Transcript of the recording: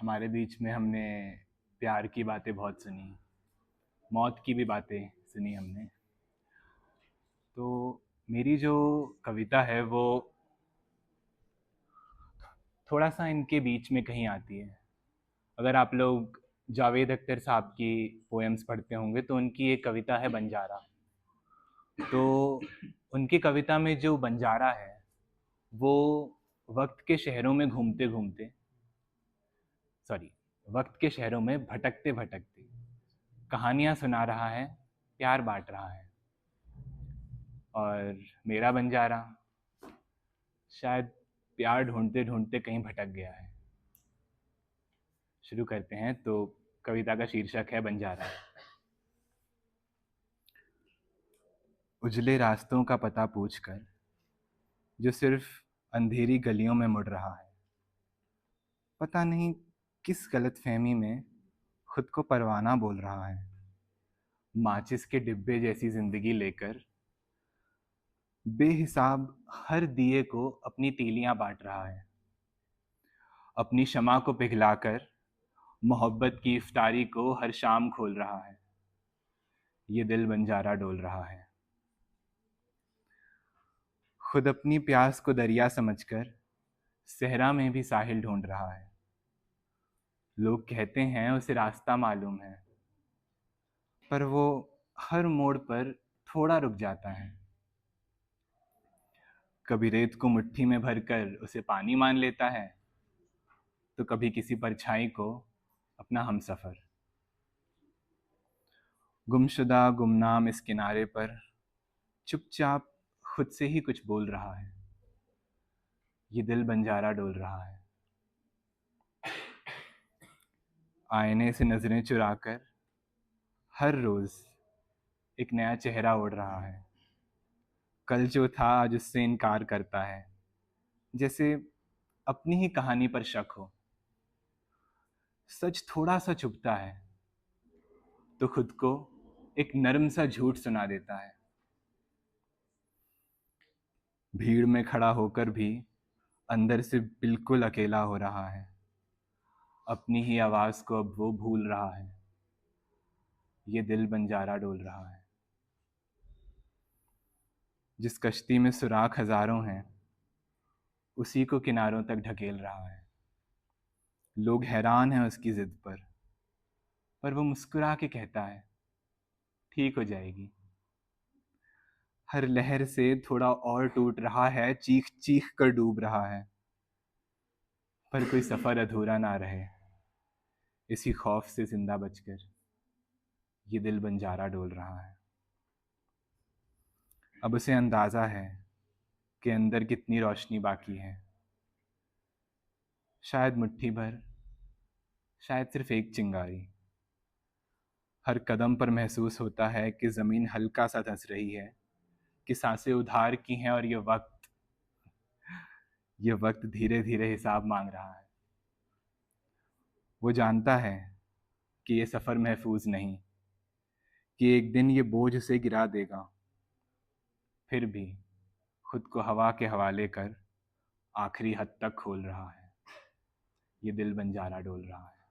हमारे बीच में हमने प्यार की बातें बहुत सुनी, मौत की भी बातें सुनी हमने। तो मेरी जो कविता है वो थोड़ा सा इनके बीच में कहीं आती है। अगर आप लोग जावेद अख्तर साहब की पोएम्स पढ़ते होंगे तो उनकी एक कविता है बंजारा। तो उनकी कविता में जो बंजारा है वो वक्त के शहरों में घूमते घूमते, सॉरी, वक्त के शहरों में भटकते भटकते कहानियां सुना रहा है, प्यार बांट रहा है। और मेरा बंजारा शायद प्यार ढूंढते ढूंढते कहीं भटक गया है। शुरू करते हैं। तो कविता का शीर्षक है बंजारा। उजले रास्तों का पता पूछकर जो सिर्फ अंधेरी गलियों में मुड़ रहा है, पता नहीं किस गलतफहमी में खुद को परवाना बोल रहा है। माचिस के डिब्बे जैसी जिंदगी लेकर बेहिसाब हर दिए को अपनी तीलियां बांट रहा है। अपनी शमा को पिघलाकर मोहब्बत की इफ्तारी को हर शाम खोल रहा है। ये दिल बंजारा डोल रहा है। खुद अपनी प्यास को दरिया समझकर सहरा में भी साहिल ढूंढ रहा है। लोग कहते हैं उसे रास्ता मालूम है, पर वो हर मोड़ पर थोड़ा रुक जाता है। कभी रेत को मुट्ठी में भरकर उसे पानी मान लेता है, तो कभी किसी परछाई को अपना हमसफर। गुमशुदा गुमनाम इस किनारे पर चुपचाप खुद से ही कुछ बोल रहा है। ये दिल बंजारा डोल रहा है। आईने से नजरें चुराकर हर रोज एक नया चेहरा ओढ़ रहा है। कल जो था आज उससे इनकार करता है, जैसे अपनी ही कहानी पर शक हो। सच थोड़ा सा चुभता है तो खुद को एक नर्म सा झूठ सुना देता है। भीड़ में खड़ा होकर भी अंदर से बिल्कुल अकेला हो रहा है। अपनी ही आवाज को अब वो भूल रहा है। ये दिल बंजारा डोल रहा है। जिस कश्ती में सुराख हजारों हैं, उसी को किनारों तक ढकेल रहा है। लोग हैरान हैं उसकी जिद पर वो मुस्कुरा के कहता है ठीक हो जाएगी। हर लहर से थोड़ा और टूट रहा है, चीख चीख कर डूब रहा है, पर कोई सफर अधूरा ना रहे। इसी खौफ से जिंदा बचकर ये दिल बंजारा डोल रहा है। अब उसे अंदाजा है कि अंदर कितनी रोशनी बाकी है। शायद मुट्ठी भर, शायद सिर्फ एक चिंगारी। हर कदम पर महसूस होता है कि जमीन हल्का सा धंस रही है, कि सांसें उधार की हैं और ये वक्त धीरे धीरे हिसाब मांग रहा है। वो जानता है कि ये सफ़र महफूज नहीं, कि एक दिन ये बोझ उसे गिरा देगा। फिर भी खुद को हवा के हवाले कर आखिरी हद तक खोल रहा है। ये दिल बंजारा डोल रहा है।